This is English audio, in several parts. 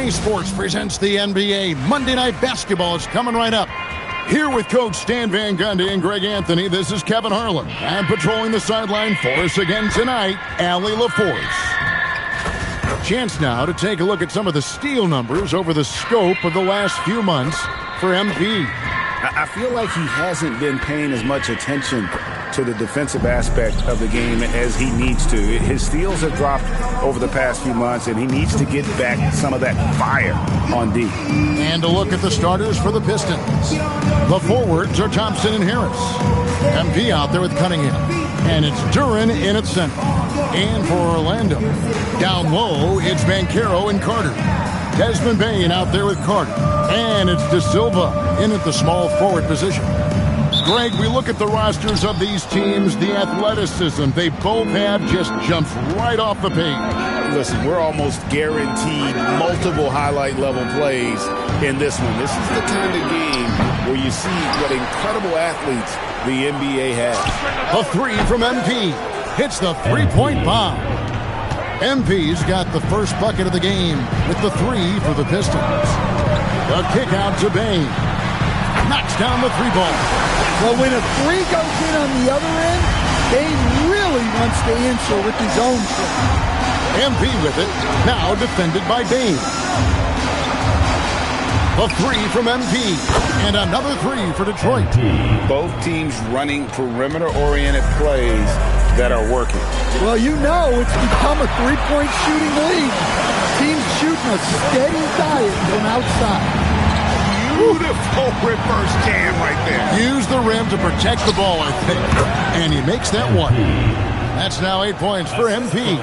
EA Sports presents the NBA. Monday Night Basketball is coming right up. Here with Coach Stan Van Gundy and Greg Anthony, this is Kevin Harlan. And patrolling the sideline for us again tonight, Allie LaForce. Chance now to take a look at some of the steal numbers over the scope of the last few months for MP. I feel like he hasn't been paying as much attention to the defensive aspect of the game as he needs to. His steals have dropped over the past few months, and he needs to get back some of that fire on D. And a look at the starters for the Pistons. The forwards are Thompson and Harris. MP out there with Cunningham. And it's Duren in at center. And for Orlando, down low, it's Banchero and Carter. Desmond Bane out there with Carter. And it's De Silva in at the small forward position. Greg, we look at the rosters of these teams, the athleticism they both have just jumps right off the page. Listen, we're almost guaranteed multiple highlight level plays in this one. This is the kind of game where you see what incredible athletes the NBA has. A three from MP. Hits the three-point bomb. MP's got the first bucket of the game with the three for the Pistons. The kick out to Bane. Knocks down the three ball. Well, when a three goes in on the other end, Bane really wants to answer with his own three. MP with it, now defended by Bane. A three from MP, and another three for Detroit. Both teams running perimeter-oriented plays that are working. Well, you know it's become a three-point shooting league. Teams shooting a steady diet from outside. Beautiful reverse jam right there. Use the rim to protect the ball, I think. And he makes that one. That's now 8 points for MP.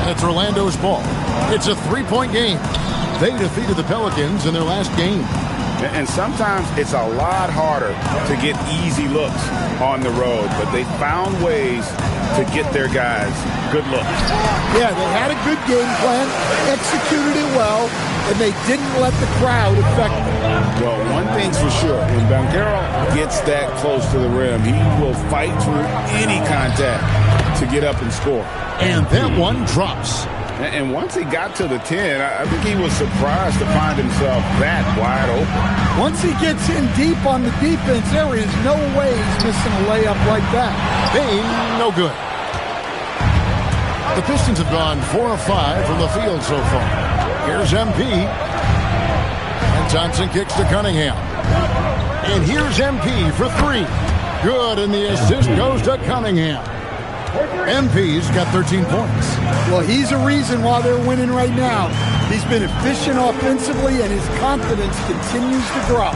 And it's Orlando's ball. It's a three-point game. They defeated the Pelicans in their last game. And sometimes it's a lot harder to get easy looks on the road, but they found ways to get their guys good looks. Yeah, they had a good game plan, executed it well, and they didn't let the crowd affect them. Well, one thing's for sure, when Banchero gets that close to the rim, he will fight through any contact to get up and score. And that one drops. And once he got to the 10, I think he was surprised to find himself that wide open. Once he gets in deep on the defense, there is no way he's missing a layup like that. Bane, no good. The Pistons have gone 4 of 5 from the field so far. Here's MP. And Johnson kicks to Cunningham. And here's MP for three. Good, and the assist goes to Cunningham. MP's got 13 points. Well, he's a reason why they're winning right now. He's been efficient offensively, and his confidence continues to grow.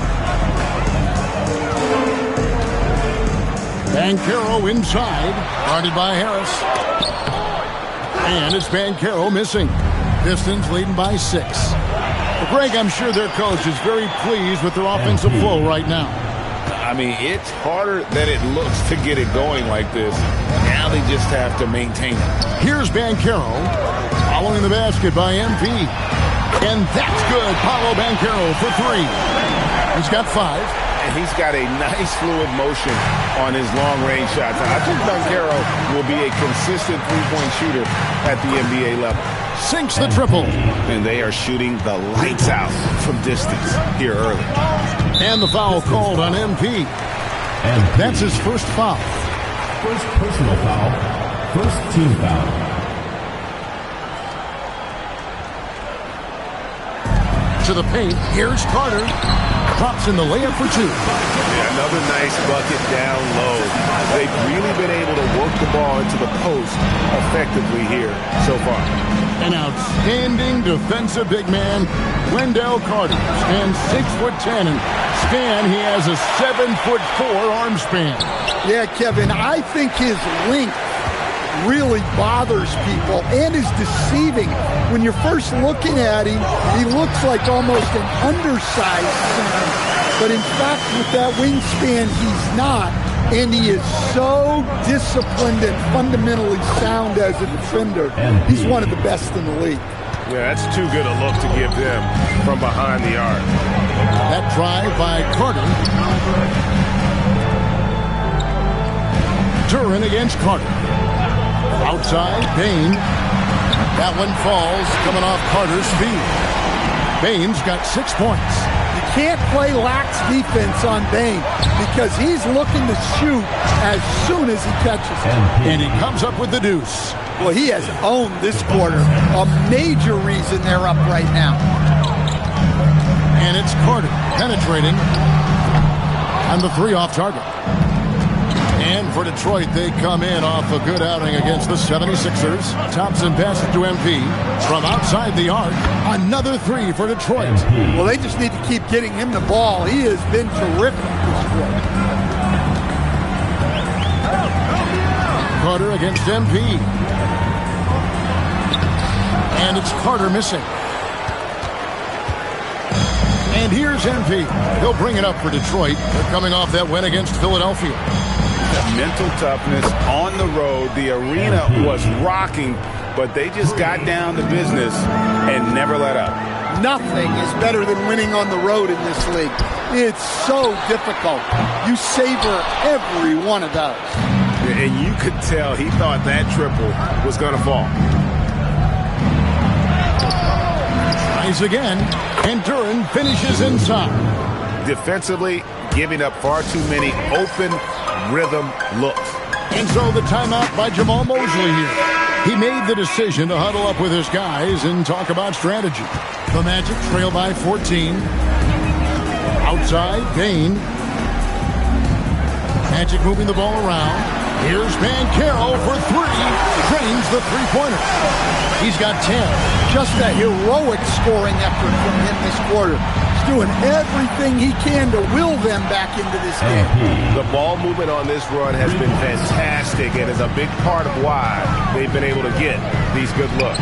Banchero inside, guarded by Harris. And it's Banchero missing. Pistons leading by 6. Well, Greg, I'm sure their coach is very pleased with their offensive flow right now. I mean, it's harder than it looks to get it going like this. Now they just have to maintain it. Here's Banchero following the basket by MP. And that's good. Paolo Banchero for three. He's got 5. And he's got a nice fluid motion on his long-range shots. I think Banchero will be a consistent three-point shooter at the NBA level. Sinks the triple. And they are shooting the lights out from distance here early. And the foul called on MP. And that's his first foul. First personal foul. First team foul. To the paint. Here's Carter. Drops in the layup for 2. Yeah, another nice bucket down low. They've really been able to work the ball into the post effectively here so far. An outstanding defensive big man, Wendell Carter, stands 6'10", and span, he has a 7'4" arm span. Yeah, Kevin, I think his length really bothers people and is deceiving. When you're first looking at him, he looks like almost an undersized center. But in fact, with that wingspan, he's not. And he is so disciplined and fundamentally sound as a defender. He's one of the best in the league. Yeah, that's too good a look to give them from behind the arc. That drive by Carter. Duren against Carter. Outside, Bane. That one falls, coming off Carter's speed. Bain's got 6 points. You can't play lax defense on Bane because he's looking to shoot as soon as he catches it. And he comes up with the deuce. Well, he has owned this quarter. A major reason they're up right now. And it's Carter penetrating on the 3 off target. And for Detroit, they come in off a good outing against the 76ers. Thompson passes to MP from outside the arc. Another 3 for Detroit. Well, they just need to keep getting him the ball. He has been terrific this quarter. Carter against MP. And it's Carter missing. And here's MP. He'll bring it up for Detroit. They're coming off that win against Philadelphia. Mental toughness on the road. The arena was rocking, but they just got down to business and never let up. Nothing is better than winning on the road in this league. It's so difficult. You savor every one of those. And you could tell he thought that triple was going to fall. Tries again, and Duren finishes inside. Defensively, giving up far too many open rhythm looks. And so the timeout by Jamal Mosley here. He made the decision to huddle up with his guys and talk about strategy. The Magic trail by 14. Outside, Bane. Magic moving the ball around. Here's Banchero for 3. Drains the three-pointer. He's got 10. Just a heroic scoring effort from him this quarter. He's doing everything he can to will them back into this game. The ball movement on this run has been fantastic and is a big part of why they've been able to get these good looks.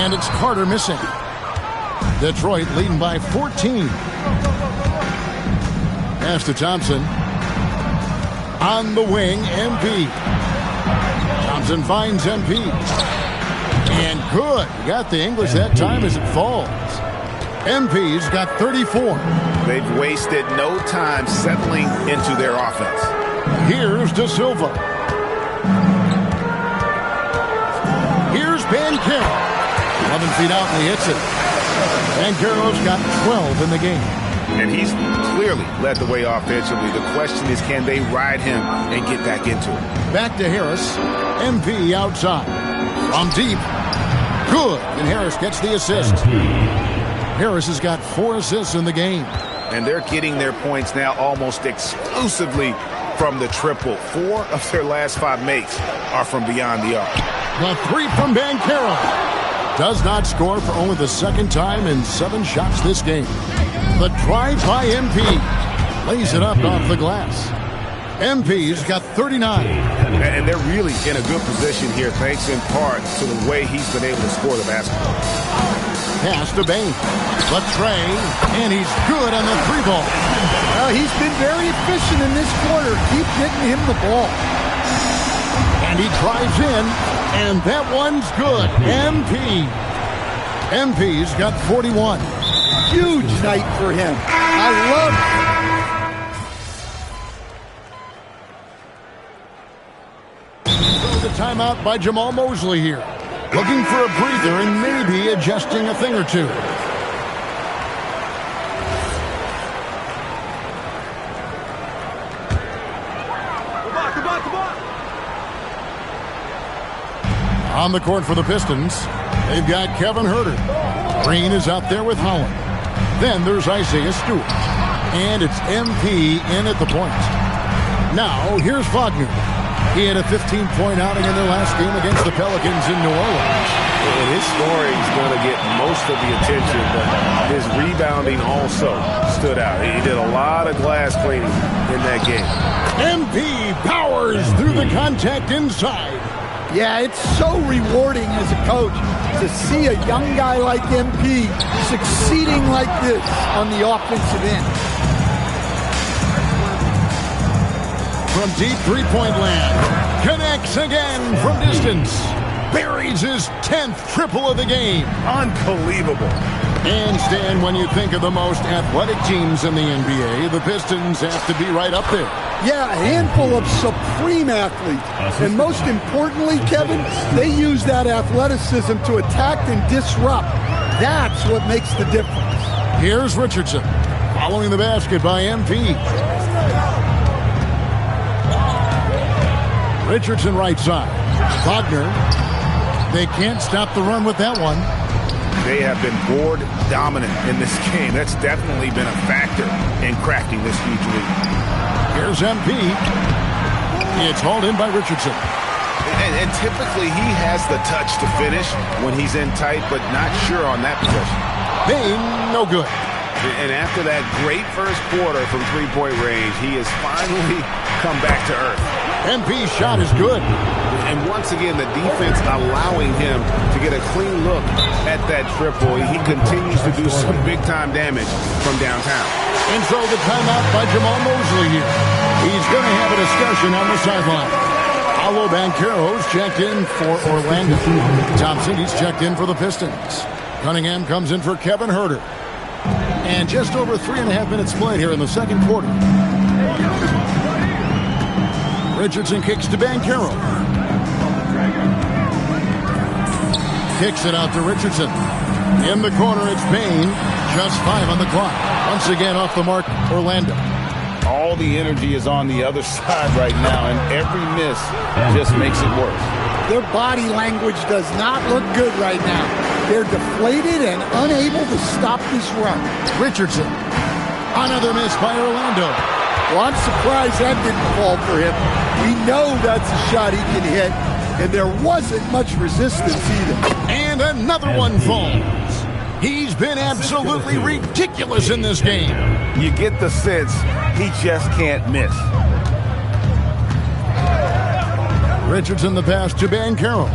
And it's Carter missing. Detroit leading by 14. Pass to Thompson. On the wing, MP. Thompson finds MP. And good. Got the English that time as it falls. MP's got 34. They've wasted no time settling into their offense. Here's De Silva. Here's Banchero. 11 feet out and he hits it. Banchero's got 12 in the game. And he's clearly led the way offensively. The question is, can they ride him and get back into it? Back to Harris. MP outside. From deep. Good. And Harris gets the assist. Harris has got 4 assists in the game. And they're getting their points now almost exclusively from the triple. 4 of their last 5 makes are from beyond the arc. The 3 from Banchero. Does not score for only the second time in 7 shots this game. The drive by MP. Lays it up off the glass. MP's got 39. And they're really in a good position here, thanks in part to the way he's been able to score the basketball. Pass to Bane. The tray, and he's good on the 3-ball. Well, he's been very efficient in this quarter. Keep getting him the ball. And he drives in, and that one's good. MP's got 41. Huge night for him. I love it. The timeout by Jamal Mosley here. Looking for a breather and maybe adjusting a thing or two. On the court for the Pistons, they've got Kevin Huerter. Green is out there with Holland. Then there's Isaiah Stewart. And it's MP in at the point. Now, here's Wagner. He had a 15-point outing in their last game against the Pelicans in New Orleans. And his scoring is going to get most of the attention, but his rebounding also stood out. He did a lot of glass cleaning in that game. MP powers through the contact inside. Yeah, it's so rewarding as a coach to see a young guy like MP succeeding like this on the offensive end. From deep three-point land, connects again from distance. buries his 10th triple of the game. Unbelievable. And Stan, when you think of the most athletic teams in the NBA, the Pistons have to be right up there. Yeah, a handful of supreme athletes. And most importantly, Kevin, they use that athleticism to attack and disrupt. That's what makes the difference. Here's Richardson, following the basket by MP. Richardson right side. Wagner. They can't stop the run with that one. They have been board dominant in this game. That's definitely been a factor in cracking this huge lead. Here's MP. It's hauled in by Richardson. And typically he has the touch to finish when he's in tight, but not sure on that possession. Payne, no good. And after that great first quarter from three-point range, he has finally come back to earth. MP's shot is good. And once again, the defense allowing him to get a clean look at that triple. He continues to do some big-time damage from downtown. And so the timeout by Jamal Mosley here. He's going to have a discussion on the sideline. Paolo Banchero's checked in for Orlando. Thompson, he's checked in for the Pistons. Cunningham comes in for Kevin Huerter. And just over 3.5 minutes played here in the second quarter. Richardson kicks to Banchero. Kicks it out to Richardson. In the corner, it's Payne. Just 5 on the clock. Once again off the mark, Orlando. All the energy is on the other side right now, and every miss just makes it worse. Their body language does not look good right now. They're deflated and unable to stop this run. Richardson. Another miss by Orlando. Well, I'm surprised that didn't fall for him. We know that's a shot he can hit, and there wasn't much resistance either. And another one falls. He's been absolutely ridiculous in this game. You get the sense he just can't miss. Richardson the pass to Banchero.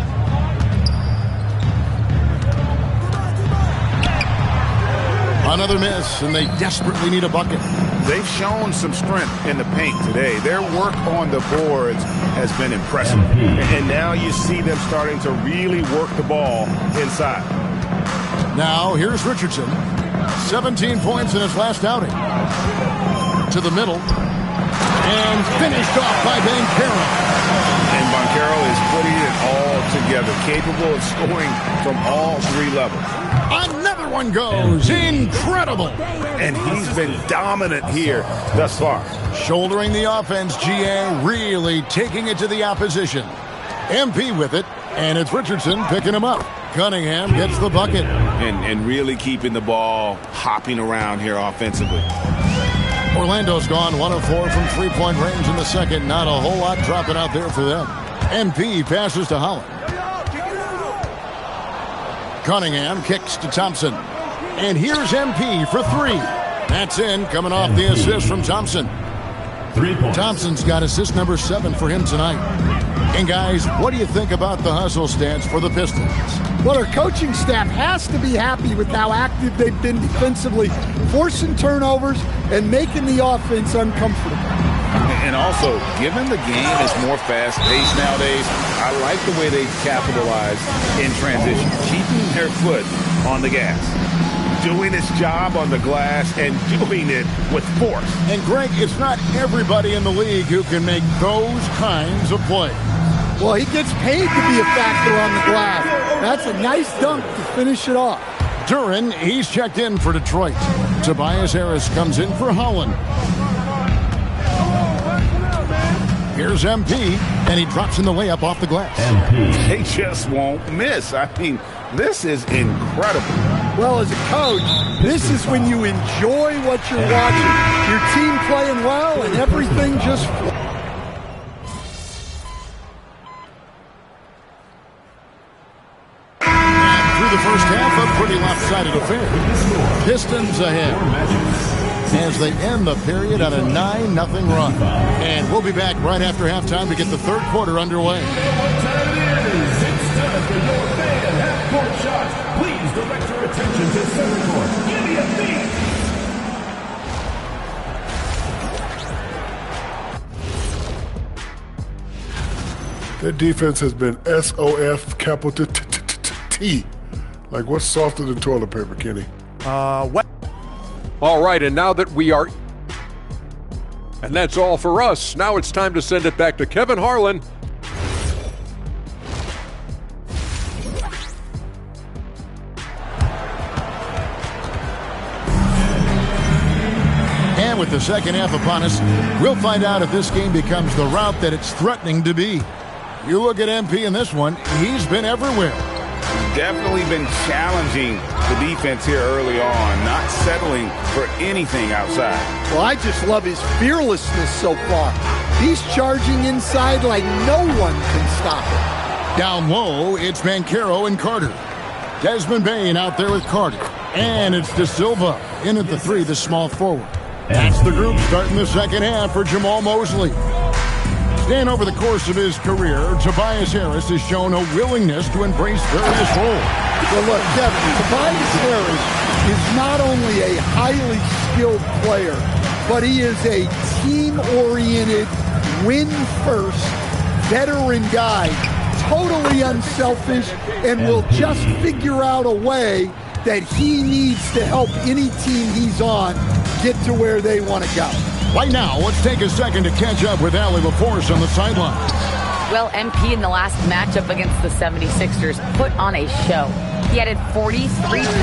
Another miss, and they desperately need a bucket. They've shown some strength in the paint today. Their work on the boards has been impressive. And now you see them starting to really work the ball inside. Now, here's Richardson. 17 points in his last outing. To the middle. And finished off by Banchero. And Banchero is putting it all together, capable of scoring from all 3 levels. Another one goes. Incredible. And he's been dominant here thus far. Shouldering the offense, GA really taking it to the opposition. MP with it, and it's Richardson picking him up. Cunningham gets the bucket. And really keeping the ball hopping around here offensively. Orlando's gone 1 of 4 from three-point range in the second. Not a whole lot dropping out there for them. MP passes to Holland. Cunningham kicks to Thompson. And here's MP for 3. That's in, coming off the assist from Thompson. 3 points. Thompson's got assist number 7 for him tonight. And guys, what do you think about the hustle stats for the Pistons? Well, our coaching staff has to be happy with how active they've been defensively, forcing turnovers and making the offense uncomfortable. And also, given the game is more fast-paced nowadays, I like the way they capitalize in transition, keeping their foot on the gas, doing its job on the glass, and doing it with force. And Greg, it's not everybody in the league who can make those kinds of plays. Well, he gets paid to be a factor on the glass. That's a nice dunk to finish it off. Duren, he's checked in for Detroit. Tobias Harris comes in for Holland. Here's MP, and he drops in the layup off the glass. MP. They just won't miss. I mean, this is incredible. Well, as a coach, this is when you enjoy what you're watching. Your team playing well, and everything just flows. The first half, a pretty lopsided affair. Pistons ahead as they end the period on a 9-0 run. And we'll be back right after halftime to get the third quarter underway. It's time for your fan half-court shots. Please direct your attention to center court. Give me a beat. That defense has been SOF capital T. Like, what's softer than toilet paper, Kenny? What? All right, and now that we are... And that's all for us. Now it's time to send it back to Kevin Harlan. And with the second half upon us, we'll find out if this game becomes the route that it's threatening to be. You look at MP in this one, he's been everywhere. Definitely been challenging the defense here early on, not settling for anything outside. Well, I just love his fearlessness so far. He's charging inside like no one can stop him. Down low, it's Banchero and Carter. Desmond Bain out there with Carter. And it's De Silva in at the 3, the small forward. That's the group starting the second half for Jamal Mosley. And over the course of his career, Tobias Harris has shown a willingness to embrace various roles. Well, look, Kevin, Tobias Harris is not only a highly skilled player, but he is a team-oriented, win-first, veteran guy, totally unselfish, and will just figure out a way that he needs to help any team he's on get to where they want to go. Right now, let's take a second to catch up with Allie LaForce on the sideline. Well, MP in the last matchup against the 76ers put on a show. He added 43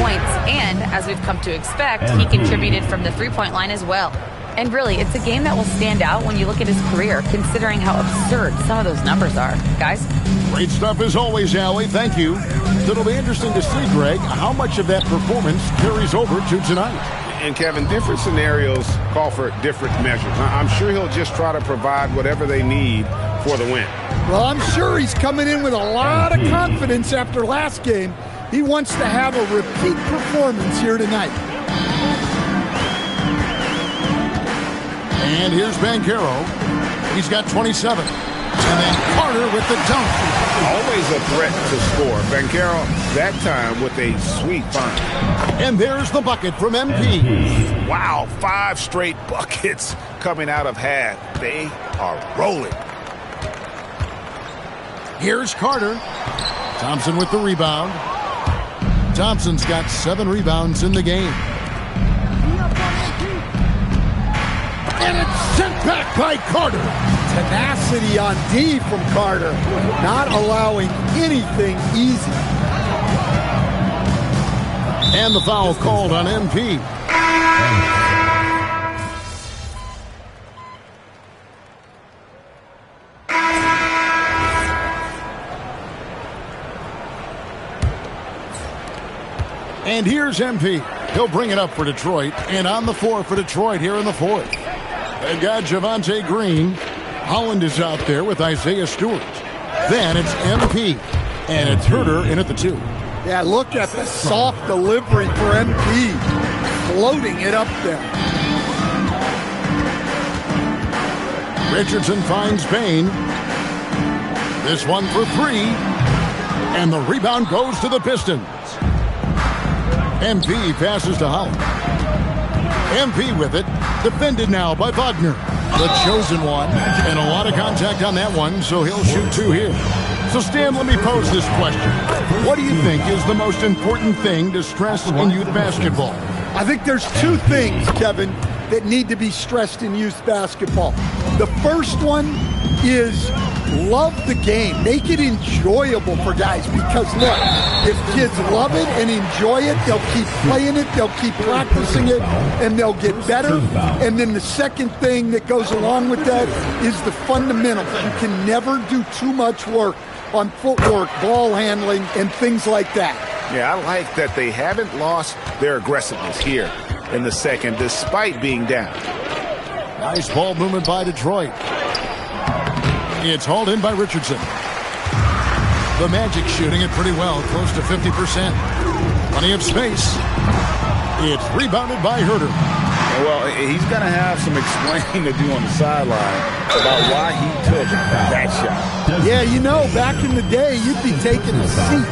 points, and as we've come to expect, he contributed from the three-point line as well. And really, it's a game that will stand out when you look at his career, considering how absurd some of those numbers are. Guys? Great stuff as always, Allie. Thank you. It'll be interesting to see, Greg, how much of that performance carries over to tonight. And Kevin, different scenarios call for different measures. I'm sure he'll just try to provide whatever they need for the win. Well, I'm sure he's coming in with a lot of confidence after last game. He wants to have a repeat performance here tonight. And here's Banchero. He's got 27. And then Carter with the dunk. Always a threat to score. Banchero, that time with a sweet find. And there's the bucket from MP. Wow, 5 straight buckets coming out of half. They are rolling. Here's Carter. Thompson with the rebound. Thompson's got 7 rebounds in the game. And it's sent back by Carter. Tenacity on D from Carter, not allowing anything easy. And the foul called on MP. And here's MP. He'll bring it up for Detroit, and on the floor for Detroit here in the fourth. They've got Javonte Green. Holland is out there with Isaiah Stewart. Then it's MP, and it's Herter in at the 2. Yeah, look at the soft delivery for MP. Floating it up there. Richardson finds Bain. This one for 3. And the rebound goes to the Pistons. MP passes to Holland. MP with it. Defended now by Wagner. The chosen one. And a lot of contact on that one, so he'll shoot 2 here. So, Stan, let me pose this question. What do you think is the most important thing to stress in youth basketball? I think there's 2 things, Kevin, that need to be stressed in youth basketball. The first one is love the game. Make it enjoyable for guys because, look, if kids love it and enjoy it, they'll keep playing it, they'll keep practicing it, and they'll get better. And then the second thing that goes along with that is the fundamentals. You can never do too much work on footwork, ball handling, and things like that. Yeah, I like that they haven't lost their aggressiveness here in the second, despite being down. Nice ball movement by Detroit. It's hauled in by Richardson. The Magic shooting it pretty well, close to 50%. Plenty of space. It's rebounded by Herter. Well, he's going to have some explaining to do on the sideline about why he took that shot. Yeah, you know, back in the day, you'd be taking a seat.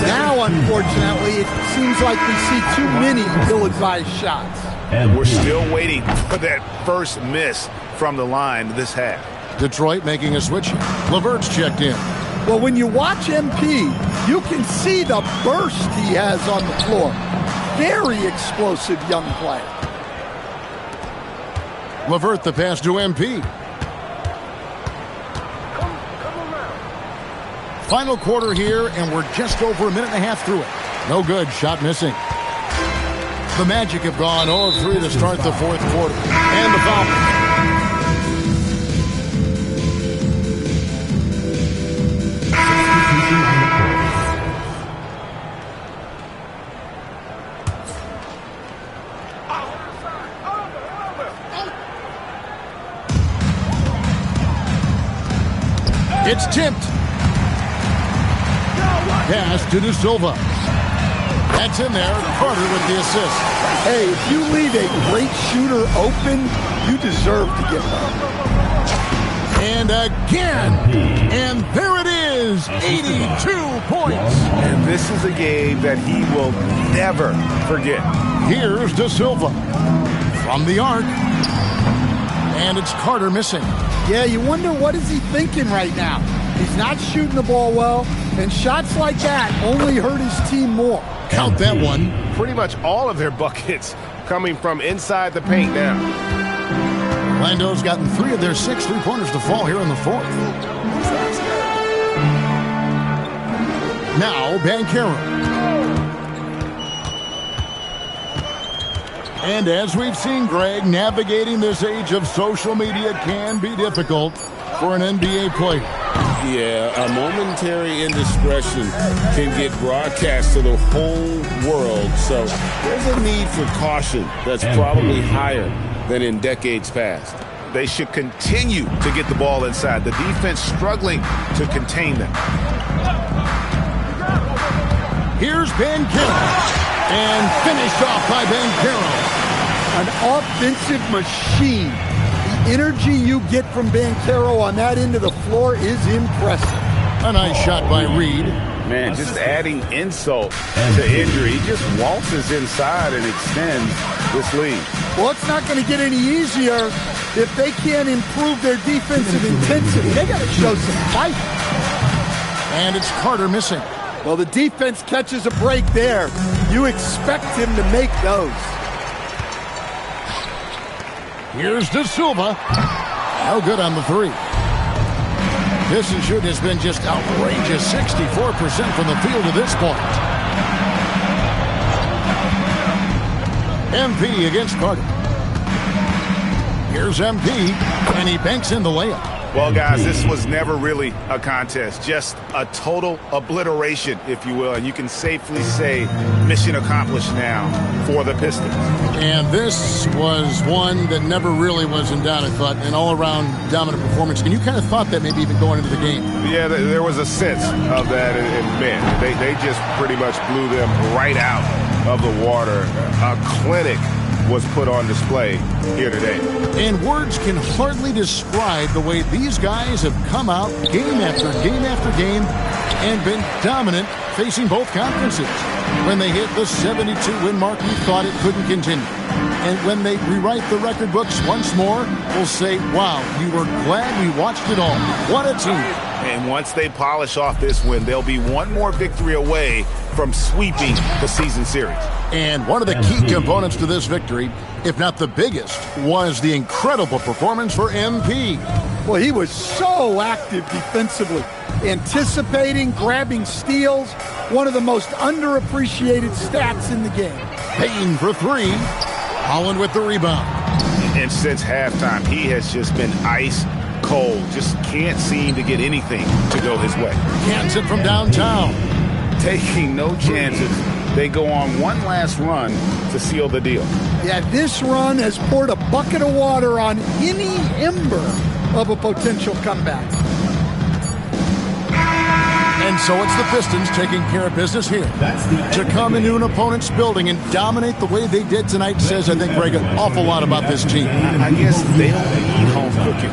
Now, unfortunately, it seems like we see too many ill-advised shots. And we're still waiting for that first miss from the line this half. Detroit making a switch. LeVert's checked in. Well, when you watch MP, you can see the burst he has on the floor. Very explosive young player. LeVert the pass to MP. Final quarter here, and we're just over a minute and a half through it. No good. Shot missing. The Magic have gone 0-3 to start the fourth quarter. And the foul. It's tipped. Pass to De Silva. That's in there. Carter with the assist. Hey, if you leave a great shooter open, you deserve to get one. And again. And there it is. 82 points. And this is a game that he will never forget. Here's De Silva from the arc. And it's Carter missing. Yeah, you wonder what is he thinking right now. He's not shooting the ball well, and shots like that only hurt his team more. Count that one. Pretty much all of their buckets coming from inside the paint now. Orlando's gotten 3 of their 6 3-pointers to fall here in the fourth. Now, Banchero. And as we've seen, Greg, navigating this age of social media can be difficult for an NBA player. Yeah, a momentary indiscretion can get broadcast to the whole world. So there's a need for caution that's probably higher than in decades past. They should continue to get the ball inside. The defense struggling to contain them. Here's Banchero. And finished off by Banchero. An offensive machine. The energy you get from Banchero on that end of the floor is impressive. A nice shot by Reed. Man, just adding insult to injury. He just waltzes inside and extends this lead. Well, it's not going to get any easier if they can't improve their defensive intensity. They got to show some fight. And it's Carter missing. Well, the defense catches a break there. You expect him to make those. Here's De Silva. No good on the 3. Pistons shooting has been just outrageous. 64% from the field to this point. MP against Carter. Here's MP, and he banks in the layup. Well, guys, this was never really a contest. Just a total obliteration, if you will. And you can safely say mission accomplished now for the Pistons. And this was one that never really was in doubt, I thought. An all-around dominant performance. And you kind of thought that maybe even going into the game. Yeah, there was a sense of that. And man, they just pretty much blew them right out of the water. A clinic was put on display here today. And words can hardly describe the way these guys have come out game after game after game and been dominant facing both conferences. When they hit the 72-win mark, we thought it couldn't continue. And when they rewrite the record books once more, we'll say, wow, we were glad we watched it all. What a team. And once they polish off this win, they'll be one more victory away from sweeping the season series. And one of the key components to this victory, if not the biggest, was the incredible performance for MP. Well, he was so active defensively, anticipating, grabbing steals, one of the most underappreciated stats in the game. Payne for 3. Holland with the rebound. And since halftime, he has just been ice cold. Just can't seem to get anything to go his way. Hanson from downtown. Taking no chances. They go on one last run to seal the deal. Yeah, this run has poured a bucket of water on any ember of a potential comeback. And so it's the Pistons taking care of business here. To come into an opponent's building and dominate the way they did tonight says, I think, Greg, an awful lot about this team. I guess they don't need home cooking.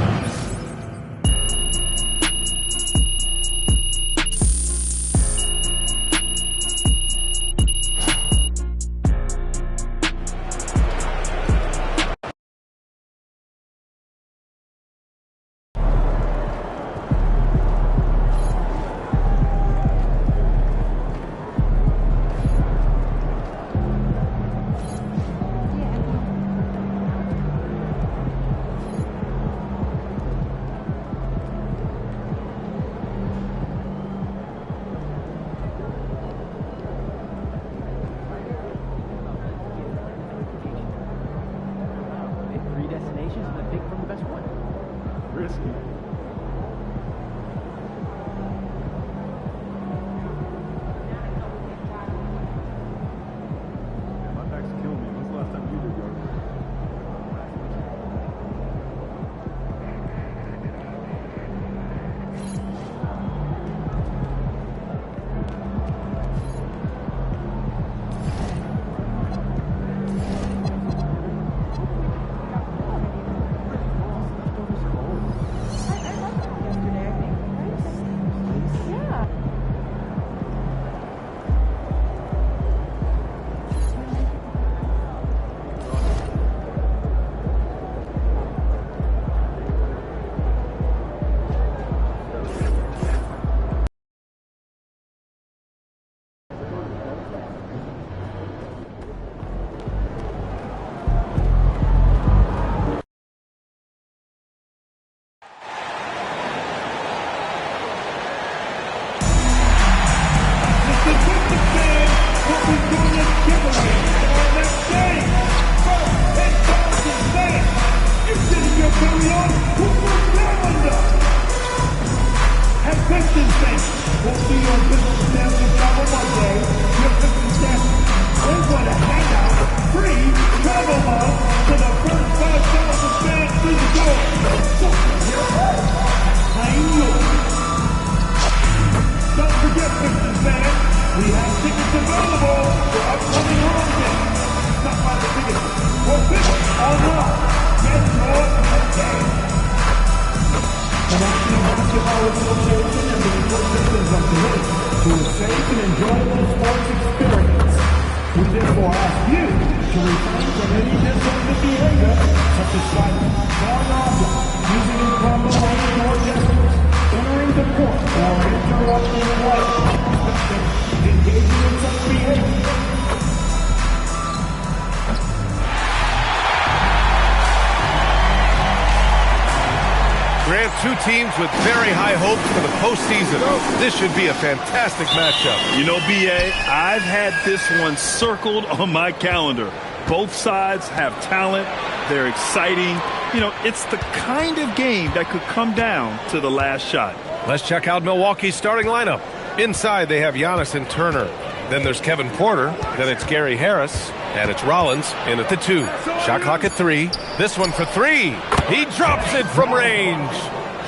Grant, two teams with very high hopes for the postseason. This should be a fantastic matchup. You know, B.A., I've had this one circled on my calendar. Both sides have talent. They're exciting. You know, it's the kind of game that could come down to the last shot. Let's check out Milwaukee's starting lineup. Inside, they have Giannis and Turner. Then there's Kevin Porter. Then it's Gary Harris. And it's Rollins in at the 2. Shot clock at 3. This one for 3. He drops it from range.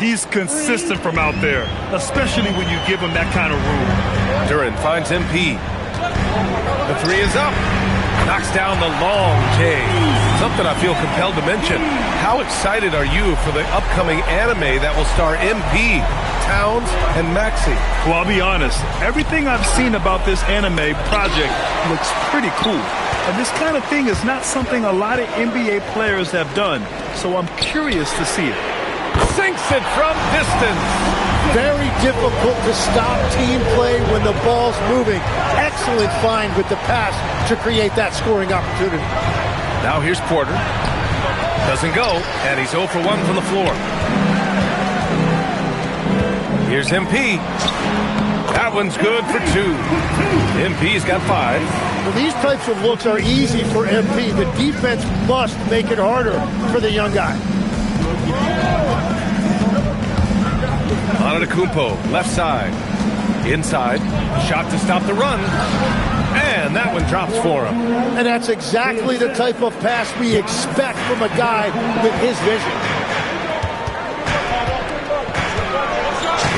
He's consistent from out there, especially when you give him that kind of room. Duran finds MP. The 3 is up. Knocks down the long J. Something I feel compelled to mention. How excited are you for the upcoming anime that will star MP, Towns, and Maxey? Well, I'll be honest. Everything I've seen about this anime project looks pretty cool. And this kind of thing is not something a lot of NBA players have done. So I'm curious to see it. Sinks it from distance. Very difficult to stop team play when the ball's moving. Excellent find with the pass to create that scoring opportunity. Now here's Porter. Doesn't go, and he's 0 for 1 from the floor. Here's MP. That one's good for 2. MP's got 5. Well, these types of looks are easy for MP. The defense must make it harder for the young guy. Antetokounmpo, left side. Inside. Shot to stop the run. And that one drops for him. And that's exactly the type of pass we expect from a guy with his vision.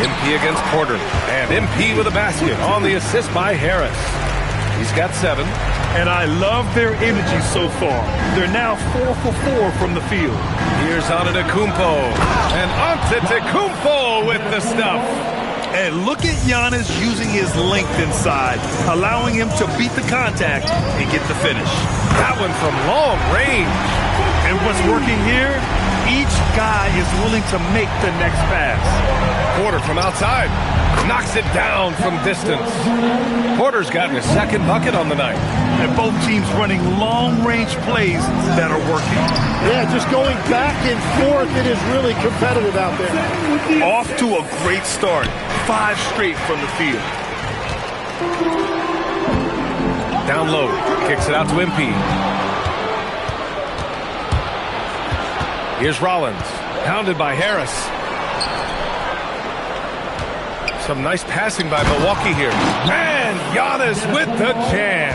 MP against Porter. And MP with a basket on the assist by Harris. He's got 7. And I love their energy so far. They're now 4 for 4 from the field. Here's Antetokounmpo. And Antetokounmpo with the stuff. And look at Giannis using his length inside, allowing him to beat the contact and get the finish. That one from long range. And what's working here? Each guy is willing to make the next pass. Porter from outside. Knocks it down from distance. Porter's gotten his 2nd bucket on the night. And both teams running long-range plays that are working. Yeah, just going back and forth. It is really competitive out there. Off to a great start. 5 straight from the field. Down low. Kicks it out to MP. Here's Rollins. Pounded by Harris. Some nice passing by Milwaukee here. And Giannis with the jam.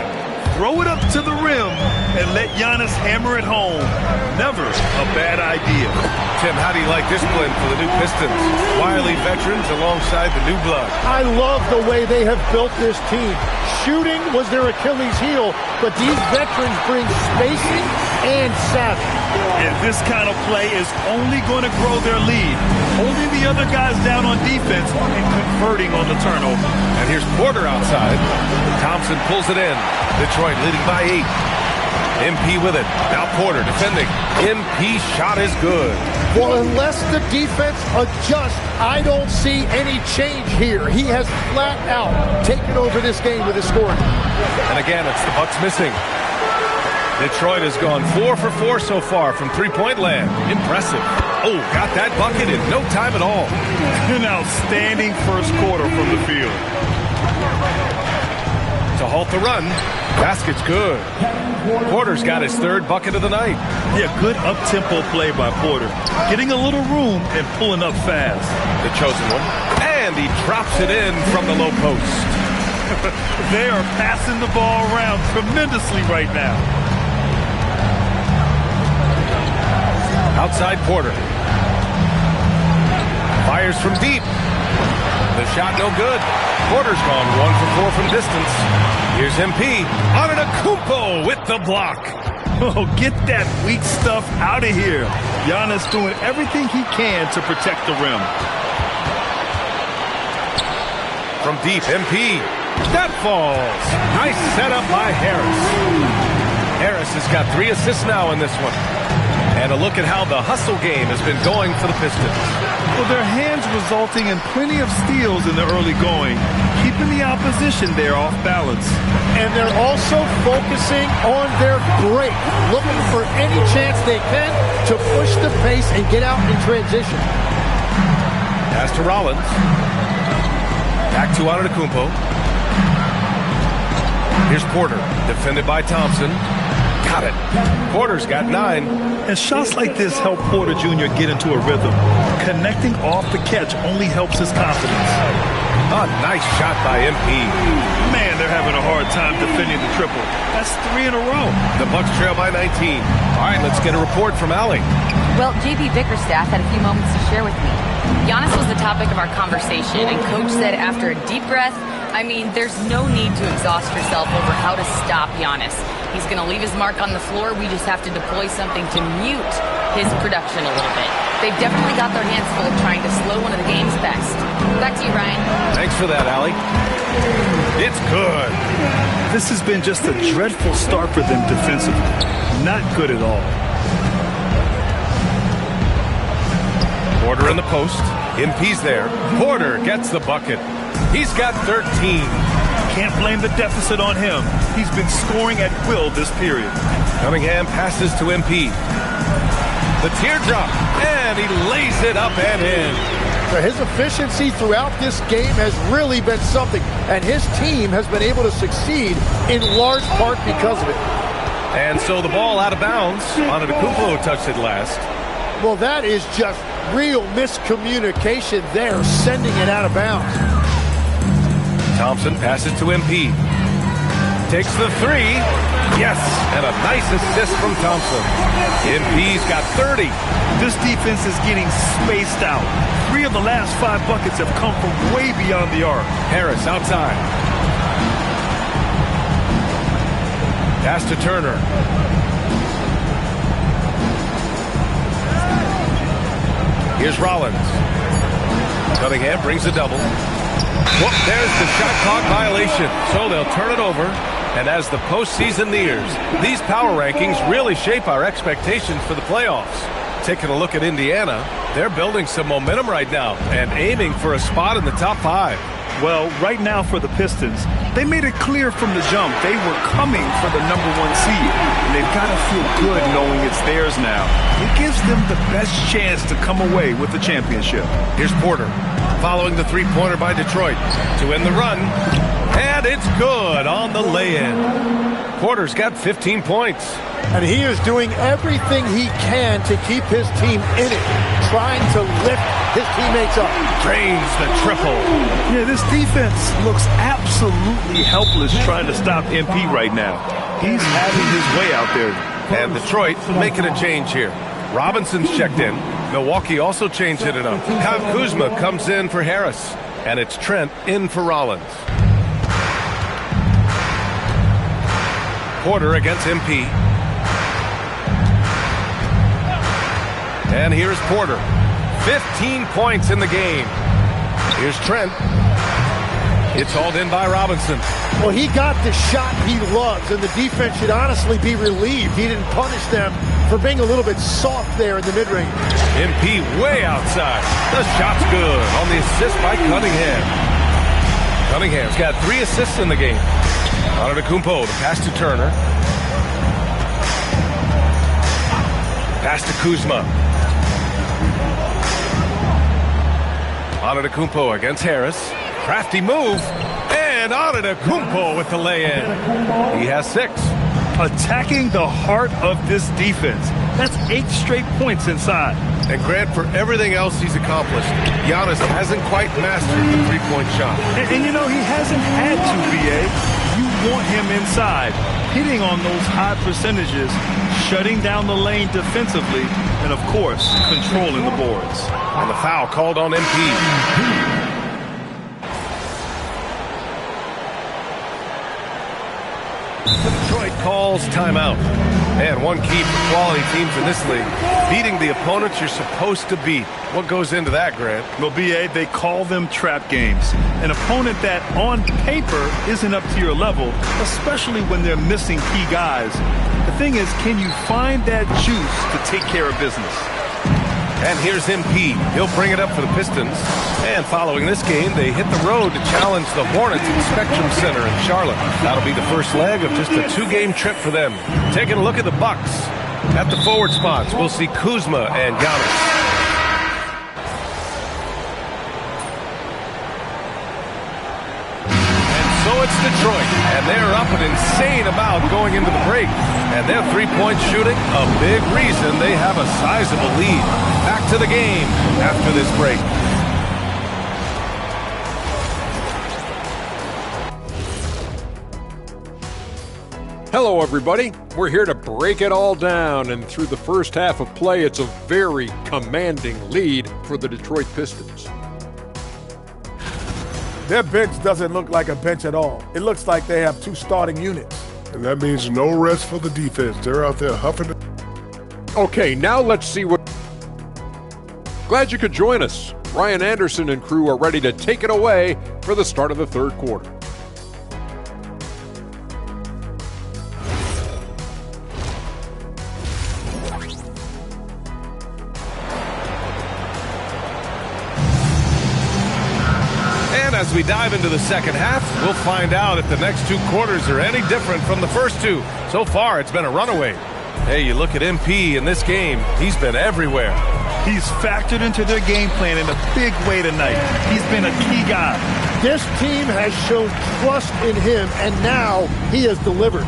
Throw it up to the rim and let Giannis hammer it home. Never a bad idea. Tim, how do you like this blend for the new Pistons? Wily veterans alongside the new blood. I love the way they have built this team. Shooting was their Achilles heel, but these veterans bring spacing and savvy. And this kind of play is only going to grow their lead, holding the other guys down on defense and converting on the turnover. And here's Porter outside. Thompson pulls it in. Detroit leading by 8. MP with it. Now Porter defending. MP shot is good. Well, unless the defense adjusts, I don't see any change here. He has flat out taken over this game with his scoring. And again, it's the Bucks missing. Detroit has gone 4 for 4 so far from three-point land. Impressive. Oh, got that bucket in no time at all. An outstanding first quarter from the field. To halt the run. Basket's good. Porter's got his third bucket of the night. Yeah, good up-tempo play by Porter. Getting a little room and pulling up fast. The chosen one. And he drops it in from the low post. They are passing the ball around tremendously right now. Outside Porter. Fires from deep. The shot no good. Porter's gone 1 for 4 from distance. Here's MP. Antetokounmpo with the block. Oh, get that weak stuff out of here. Giannis doing everything he can to protect the rim. From deep, MP. That falls. Nice setup by Harris. Harris has got 3 assists now in this one. And a look at how the hustle game has been going for the Pistons. Well, their hands resulting in plenty of steals in the early going, keeping the opposition there off balance. And they're also focusing on their break, looking for any chance they can to push the pace and get out in transition. Pass to Rollins. Back to Antetokounmpo. Here's Porter, defended by Thompson. Got it. Porter's got 9. And shots like this help Porter Jr. get into a rhythm. Connecting off the catch only helps his confidence. A nice shot by MP. Man, they're having a hard time defending the triple. That's 3 in a row. The Bucks trail by 19. All right, let's get a report from Allie. Well, JB Bickerstaff had a few moments to share with me. Giannis was the topic of our conversation, and Coach said after a deep breath, I mean, there's no need to exhaust yourself over how to stop Giannis. He's going to leave his mark on the floor. We just have to deploy something to mute his production a little bit. They've definitely got their hands full trying to slow one of the game's best. Back to you, Ryan. Thanks for that, Allie. It's good. This has been just a dreadful start for them defensively. Not good at all. Porter in the post. MP's there. Porter gets the bucket. He's got 13. Can't blame the deficit on him. He's been scoring at will this period. Cunningham passes to MP. The teardrop, and he lays it up and in. So his efficiency throughout this game has really been something, and his team has been able to succeed in large part because of it. And so the ball out of bounds. Antetokounmpo touched it last. Well, that is just real miscommunication there, sending it out of bounds. Thompson passes to MP. Takes the 3. Yes, and a nice assist from Thompson. MP's got 30. This defense is getting spaced out. 3 of the last 5 buckets have come from way beyond the arc. Harris outside. Pass to Turner. Here's Rollins. Cunningham brings a double. Whoop, there's the shot clock violation. So they'll turn it over. And as the postseason nears, these power rankings really shape our expectations for the playoffs. Taking a look at Indiana, they're building some momentum right now and aiming for a spot in the top 5. Well, right now for the Pistons, they made it clear from the jump they were coming for the #1 seed. And they've got to feel good knowing it's theirs now. It gives them the best chance to come away with the championship. Here's Porter, following the three-pointer by Detroit to end the run. And it's good on the lay-in. Porter's got 15 points. And he is doing everything he can to keep his team in it, trying to lift his teammates up. Drains the triple. Yeah, this defense looks absolutely helpless trying to stop MP right now. He's having his way out there. And Detroit making a change here. Robinson's checked in. Milwaukee also changed it up. Kyle Kuzma comes in for Harris. And it's Trent in for Rollins. Porter against MP. And here's Porter. 15 points in the game. Here's Trent. It's hauled in by Robinson. Well, he got the shot he loves, and the defense should honestly be relieved. He didn't punish them for being a little bit soft there in the mid-range. MP way outside. The shot's good on the assist by Cunningham. Cunningham's got 3 assists in the game. Antetokounmpo, the pass to Turner. Pass to Kuzma. Antetokounmpo against Harris. Crafty move. And Antetokounmpo with the lay-in. He has 6. Attacking the heart of this defense. That's 8 straight points inside. And Grant, for everything else he's accomplished, Giannis hasn't quite mastered the three-point shot. And you know, he hasn't had to, BA. You want him inside, hitting on those high percentages, shutting down the lane defensively, and, of course, controlling the boards. And the foul called on MP. Detroit calls timeout. And one key for quality teams in this league, beating the opponents you're supposed to beat. What goes into that, Grant? Well, BA, they call them trap games. An opponent that, on paper, isn't up to your level, especially when they're missing key guys. The thing is, can you find that juice to take care of business? And here's MP. He'll bring it up for the Pistons. And following this game, they hit the road to challenge the Hornets at Spectrum Center in Charlotte. That'll be the first leg of just a 2-game trip for them. Taking a look at the Bucks. At the forward spots, we'll see Kuzma and Giannis. And so it's Detroit, and they're up an insane amount going into the break. And their three-point shooting, a big reason they have a sizable lead. Back to the game after this break. Hello, everybody. We're here to break it all down, and through the first half of play, it's a very commanding lead for the Detroit Pistons. Their bench doesn't look like a bench at all. It looks like they have 2 starting units. And that means no rest for the defense. They're out there huffing it. Okay, now let's see what... Glad you could join us. Ryan Anderson and crew are ready to take it away for the start of the third quarter. As we dive into the second half, we'll find out if the next 2 quarters are any different from the first 2. So far, it's been a runaway. Hey, you look at MP in this game, he's been everywhere. He's factored into their game plan in a big way tonight. He's been a key guy. This team has shown trust in him, and now he has delivered.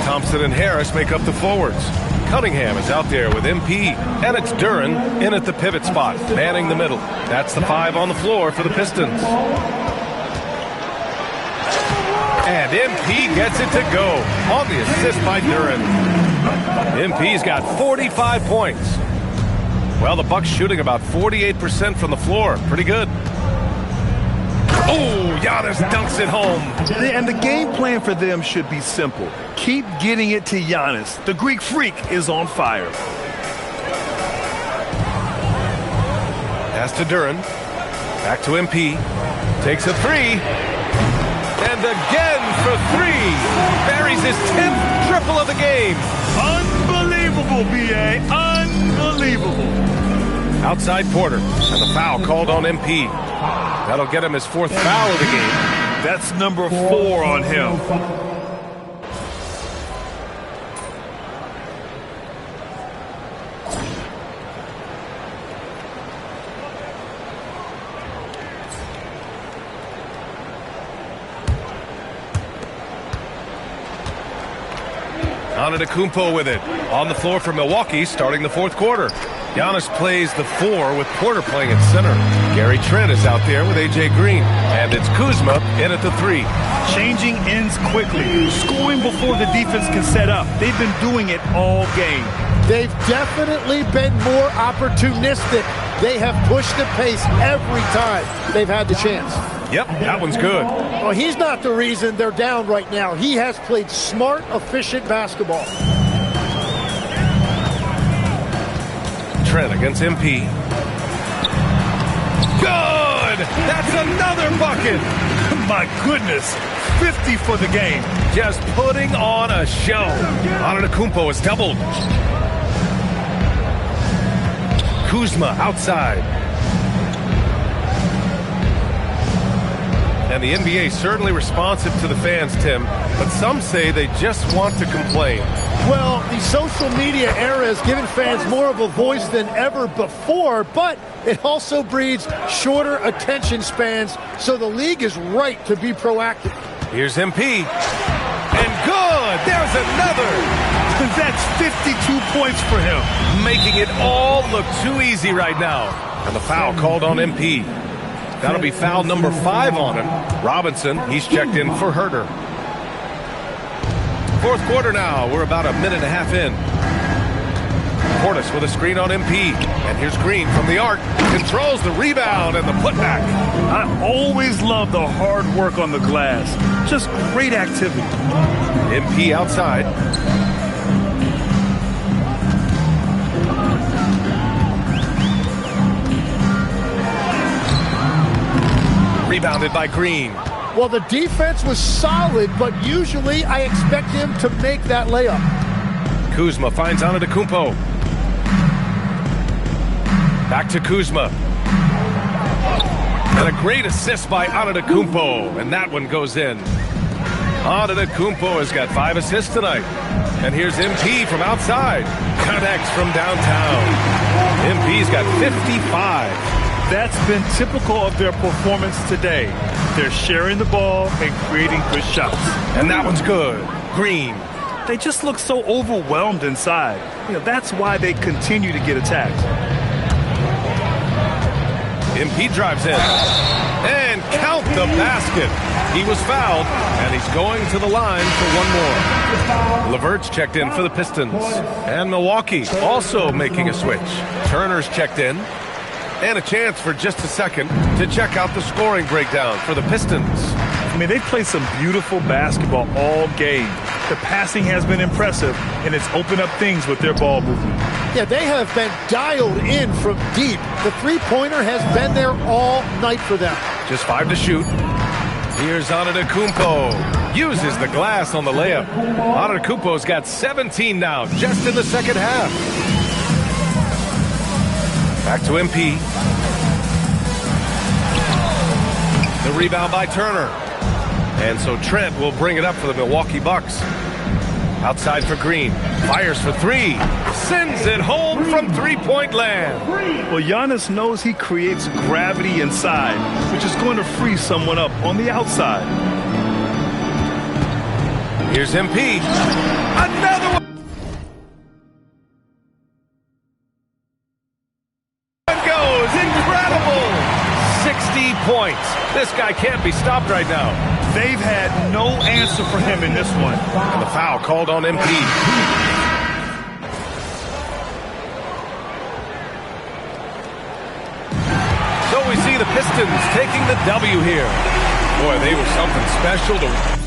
Thompson and Harris make up the forwards. Cunningham is out there with MP, and it's Duren in at the pivot spot, manning the middle. That's the 5 on the floor for the Pistons. And MP gets it to go on the assist by Duren. MP's got 45 points. Well, the Bucks shooting about 48% from the floor. Pretty good. Oh, Giannis dunks it home. And the game plan for them should be simple. Keep getting it to Giannis. The Greek freak is on fire. Pass to Duren. Back to MP. Takes a 3. And again for 3. Buries his 10th triple of the game. Unbelievable, B.A. Unbelievable. Outside Porter. And the foul called on MP. That'll get him his 4th foul of the game. That's number 4 on him. Antetokounmpo with it. On the floor for Milwaukee, starting the fourth quarter. Giannis plays the 4 with Porter playing at center. Gary Trent is out there with A.J. Green. And it's Kuzma in at the 3. Changing ends quickly. Scoring before the defense can set up. They've been doing it all game. They've definitely been more opportunistic. They have pushed the pace every time they've had the chance. Yep, that one's good. Well, he's not the reason they're down right now. He has played smart, efficient basketball. Trent against MP. Good! That's another bucket! My goodness, 50 for the game. Just putting on a show. Antetokounmpo is doubled. Kuzma outside. And the NBA certainly responsive to the fans, Tim, but some say they just want to complain. Well, the social media era has given fans more of a voice than ever before, but it also breeds shorter attention spans, so the league is right to be proactive. Here's MP. And good! There's another! That's 52 points for him. Making it all look too easy right now. And the foul called on MP. That'll be foul number 5 on him. Robinson, he's checked in for Herter. Fourth quarter now. We're about a minute and a half in. Portis with a screen on MP. And here's Green from the arc. Controls the rebound and the putback. I always love the hard work on the glass. Just great activity. MP outside. Rebounded by Green. Well, the defense was solid, but usually I expect him to make that layup. Kuzma finds Antetokounmpo. Back to Kuzma. And a great assist by Antetokounmpo, and that one goes in. Antetokounmpo has got 5 assists tonight. And here's MP from outside. Connects from downtown. MP's got 55. That's been typical of their performance today. They're sharing the ball and creating good shots. And that one's good. Green. They just look so overwhelmed inside. That's why they continue to get attacked. MP drives in. And count the basket. He was fouled, and he's going to the line for one more. LeVert's checked in for the Pistons. And Milwaukee also making a switch. Turner's checked in. And a chance for just a second to check out the scoring breakdown for the Pistons. I mean, they've played some beautiful basketball all game. The passing has been impressive, and it's opened up things with their ball movement. Yeah, they have been dialed in from deep. The three-pointer has been there all night for them. Just 5 to shoot. Here's Antetokounmpo. Uses the glass on the layup. Antetokounmpo's got 17 now, just in the second half. Back to MP. The rebound by Turner. And so Trent will bring it up for the Milwaukee Bucks. Outside for Green. Fires for 3. Sends it home from three-point land. Well, Giannis knows he creates gravity inside, which is going to free someone up on the outside. Here's MP. Another one. Incredible! 60 points. This guy can't be stopped right now. They've had no answer for him in this one. And the foul called on MP. So we see the Pistons taking the W here. Boy, they were something special to